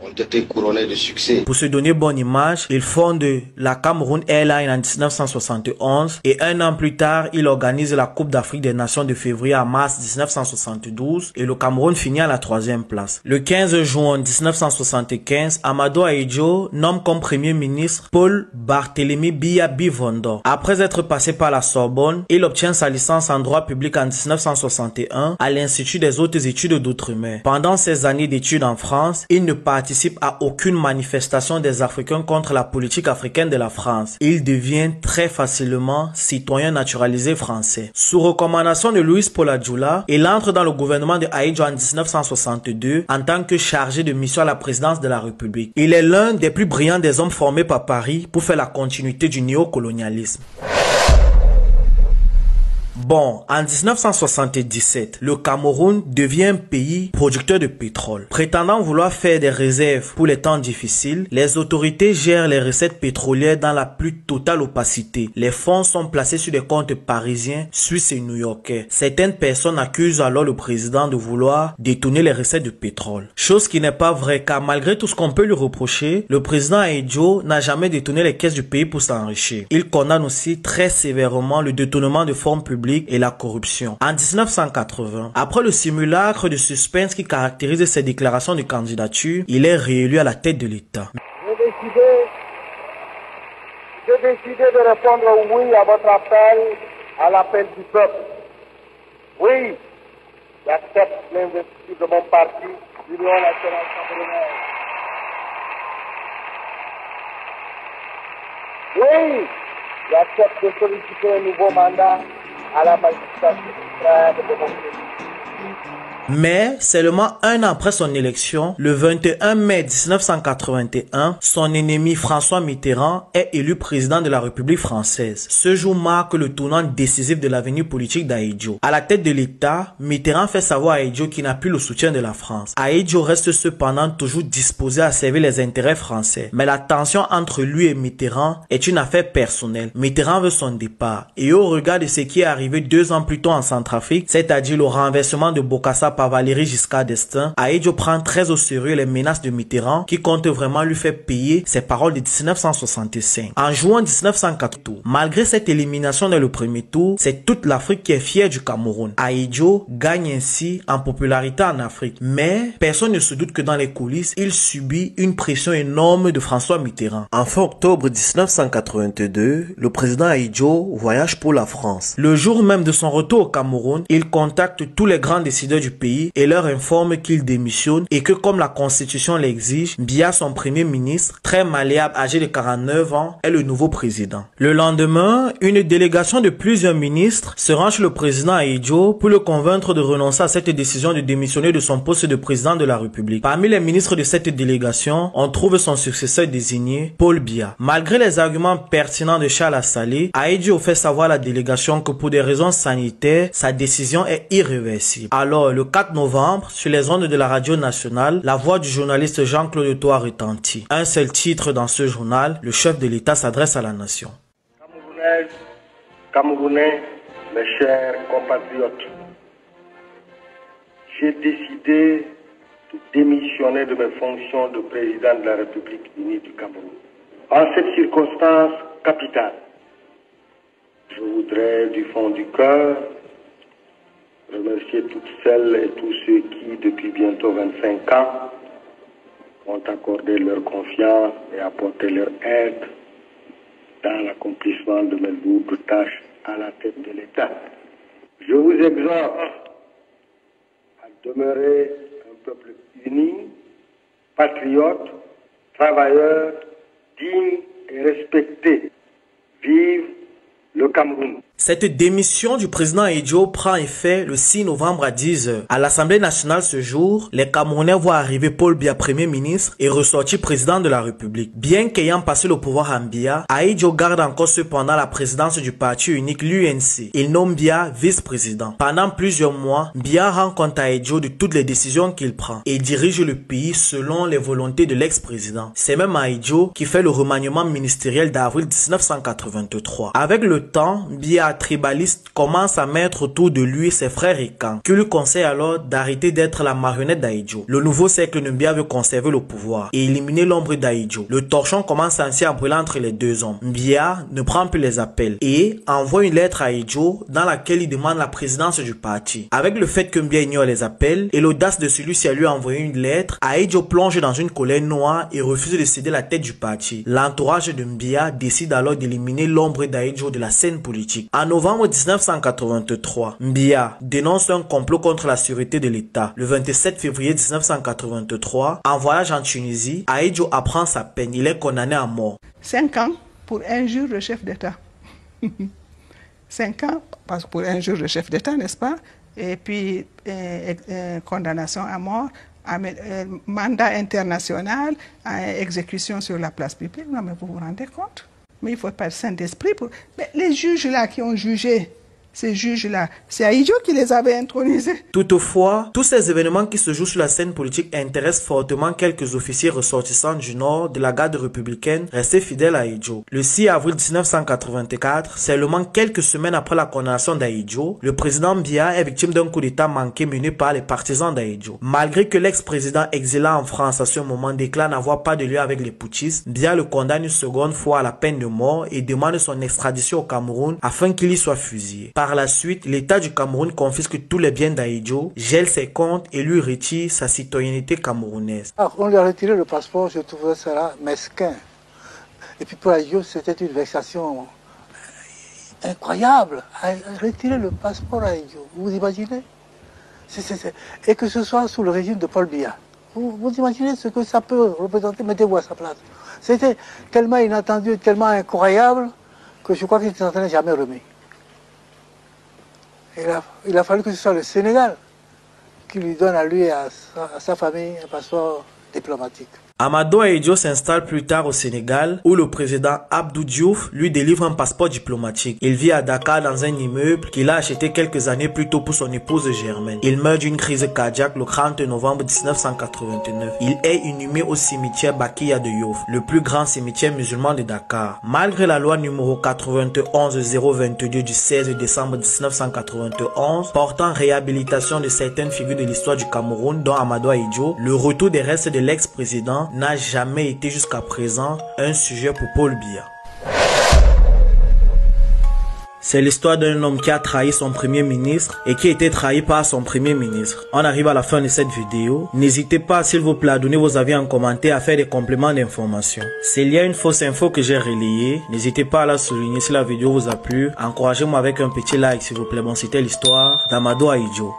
ont été couronnés de succès. Pour se donner bonne image, il fonde la Cameroun Airlines en 1971 et un an plus tard, il organise la Coupe d'Afrique des Nations de février à mars 1972 et le Cameroun finit à la 3e place. Le 15 juin 1975, Amadou Ahidjo nomme comme premier ministre Paul Barthélémy Biya Bivondor. Après être passé par la Sorbonne, il obtient sa licence en droit public en 1961 à l'Institut des hautes études d'outre-mer. Pendant ses années d'études en France, il ne participe à aucune manifestation des Africains contre la politique africaine de la France. Il devient très facilement citoyen naturalisé français. Sous recommandation de Louis Paul Adjoula, il entre dans le gouvernement de Ahidjo en 1962 en tant que chargé de mission à la présidence de la République. Il est l'un des plus brillants des hommes formés par Paris pour faire la continuité du néocolonialisme. Bon, en 1977, le Cameroun devient un pays producteur de pétrole. Prétendant vouloir faire des réserves pour les temps difficiles, les autorités gèrent les recettes pétrolières dans la plus totale opacité. Les fonds sont placés sur des comptes parisiens, suisses et new-yorkais. Certaines personnes accusent alors le président de vouloir détourner les recettes de pétrole. Chose qui n'est pas vraie car malgré tout ce qu'on peut lui reprocher, le président Ahidjo n'a jamais détourné les caisses du pays pour s'enrichir. Il condamne aussi très sévèrement le détournement de fonds publics et la corruption. En 1980, après le simulacre de suspense qui caractérise ses déclarations de candidature, il est réélu à la tête de l'État. J'ai décidé de répondre oui à votre appel, à l'appel du peuple. Oui, j'accepte l'investiture de mon parti, l'Union nationale camerounaise. Oui, j'accepte de solliciter un nouveau mandat à la magistrature de mon pays. Mais seulement un an après son élection, le 21 mai 1981, son ennemi François Mitterrand est élu président de la République française. Ce jour marque le tournant décisif de l'avenir politique d'Ahidjo. À la tête de l'État, Mitterrand fait savoir à Ahidjo qu'il n'a plus le soutien de la France. Ahidjo reste cependant toujours disposé à servir les intérêts français. Mais la tension entre lui et Mitterrand est une affaire personnelle. Mitterrand veut son départ. Et au regard de ce qui est arrivé 2 ans plus tôt en Centrafrique, c'est-à-dire le renversement de Bokassa par Valéry Giscard d'Estaing, Ahidjo prend très au sérieux les menaces de Mitterrand qui compte vraiment lui faire payer ses paroles de 1965. En juin 1992, malgré cette élimination dans le premier tour, c'est toute l'Afrique qui est fière du Cameroun. Ahidjo gagne ainsi en popularité en Afrique. Mais personne ne se doute que dans les coulisses, il subit une pression énorme de François Mitterrand. En fin octobre 1982, le président Ahidjo voyage pour la France. Le jour même de son retour au Cameroun, il contacte tous les grands décideurs du pays et leur informe qu'il démissionne et que comme la constitution l'exige, Biya, son premier ministre, très malléable, âgé de 49 ans, est le nouveau président. Le lendemain, une délégation de plusieurs ministres se rend chez le président Ahidjo pour le convaincre de renoncer à cette décision de démissionner de son poste de président de la République. Parmi les ministres de cette délégation, on trouve son successeur désigné, Paul Biya. Malgré les arguments pertinents de Charles Assalé, Ahidjo fait savoir à la délégation que pour des raisons sanitaires, sa décision est irréversible. Alors, le 4 novembre, sur les ondes de la radio nationale, la voix du journaliste Jean-Claude Toit retentit. Un seul titre dans ce journal, le chef de l'État s'adresse à la nation. Camerounaises, Camerounais, mes chers compatriotes, j'ai décidé de démissionner de mes fonctions de président de la République unie du Cameroun. En cette circonstance capitale, je voudrais du fond du cœur remercier toutes celles et tous ceux qui, depuis bientôt 25 ans, ont accordé leur confiance et apporté leur aide dans l'accomplissement de mes lourdes tâches à la tête de l'État. Je vous exhorte à demeurer un peuple uni, patriote, travailleur, digne et respecté. Vive le Cameroun. Cette démission du président Ahidjo prend effet le 6 novembre à 10h. À l'Assemblée nationale ce jour, les Camerounais voient arriver Paul Biya Premier ministre et ressortir président de la République. Bien qu'ayant passé le pouvoir en Biya, Ahidjo garde encore cependant la présidence du parti unique l'UNC. Il nomme Biya vice-président. Pendant plusieurs mois, Biya rend compte à Ahidjo de toutes les décisions qu'il prend et dirige le pays selon les volontés de l'ex-président. C'est même Ahidjo qui fait le remaniement ministériel d'avril 1983. Avec le temps, Biya Mbia, tribaliste, commence à mettre autour de lui ses frères et camps, qui lui conseillent alors d'arrêter d'être la marionnette d'Ahidjo. Le nouveau cercle de Mbia veut conserver le pouvoir et éliminer l'ombre d'Ahidjo. Le torchon commence ainsi à brûler entre les deux hommes. Mbia ne prend plus les appels et envoie une lettre à Ahidjo dans laquelle il demande la présidence du parti. Avec le fait que Mbia ignore les appels et l'audace de celui-ci à lui envoyer une lettre, Ahidjo plonge dans une colère noire et refuse de céder la tête du parti. L'entourage de Mbia décide alors d'éliminer l'ombre d'Ahidjo de la scène politique. En novembre 1983, Mbia dénonce un complot contre la sûreté de l'État. Le 27 février 1983, en voyage en Tunisie, Ahidjo apprend sa peine. Il est condamné à mort. 5 ans pour injure le chef d'État. 5 ans pour injure le chef d'État, n'est-ce pas? Et puis condamnation à mort, mandat international, exécution sur la place publique. Non, mais vous vous rendez compte? Mais il faut pas le Saint-Esprit pour... Mais les juges là qui ont jugé, ces juges-là, c'est Ahidjo qui les avait intronisés. Toutefois, tous ces événements qui se jouent sur la scène politique intéressent fortement quelques officiers ressortissants du Nord de la garde républicaine restés fidèles à Ahidjo. Le 6 avril 1984, seulement quelques semaines après la condamnation d'Ahidjo, le président Mbia est victime d'un coup d'état manqué mené par les partisans d'Ahidjo. Malgré que l'ex-président exilé en France à ce moment déclare n'avoir pas de lien avec les putschistes, Mbia le condamne une seconde fois à la peine de mort et demande son extradition au Cameroun afin qu'il y soit fusillé. Par la suite, l'État du Cameroun confisque tous les biens d'Ahidjo, gèle ses comptes et lui retire sa citoyenneté camerounaise. Alors, on lui a retiré le passeport, je trouvais cela mesquin. Et puis pour Ahidjo, c'était une vexation incroyable. Retirer le passeport à Ahidjo, vous imaginez? Et que ce soit sous le régime de Paul Biya. Vous imaginez ce que ça peut représenter? Mettez-vous à sa place. C'était tellement inattendu, tellement incroyable, que je crois qu'il ne s'en est jamais remis. Il a fallu que ce soit le Sénégal qui lui donne à lui et à sa famille un passeport diplomatique. Amadou Ahidjo s'installe plus tard au Sénégal où le président Abdou Diouf lui délivre un passeport diplomatique. Il vit à Dakar dans un immeuble qu'il a acheté quelques années plus tôt pour son épouse Germaine. Il meurt d'une crise cardiaque le 30 novembre 1989. Il est inhumé au cimetière Bakiya de Yoff, le plus grand cimetière musulman de Dakar. Malgré la loi numéro 91-022 du 16 décembre 1991 portant réhabilitation de certaines figures de l'histoire du Cameroun dont Amadou Ahidjo, le retour des restes de l'ex-président n'a jamais été jusqu'à présent un sujet pour Paul Biya. C'est l'histoire d'un homme qui a trahi son premier ministre et qui a été trahi par son premier ministre. On arrive à la fin de cette vidéo. N'hésitez pas, s'il vous plaît, à donner vos avis en commentaire, à faire des compléments d'information. S'il y a une fausse info que j'ai relayée, n'hésitez pas à la souligner si la vidéo vous a plu. Encouragez-moi avec un petit like, s'il vous plaît. Bon, c'était l'histoire d'Amadou Ahidjo.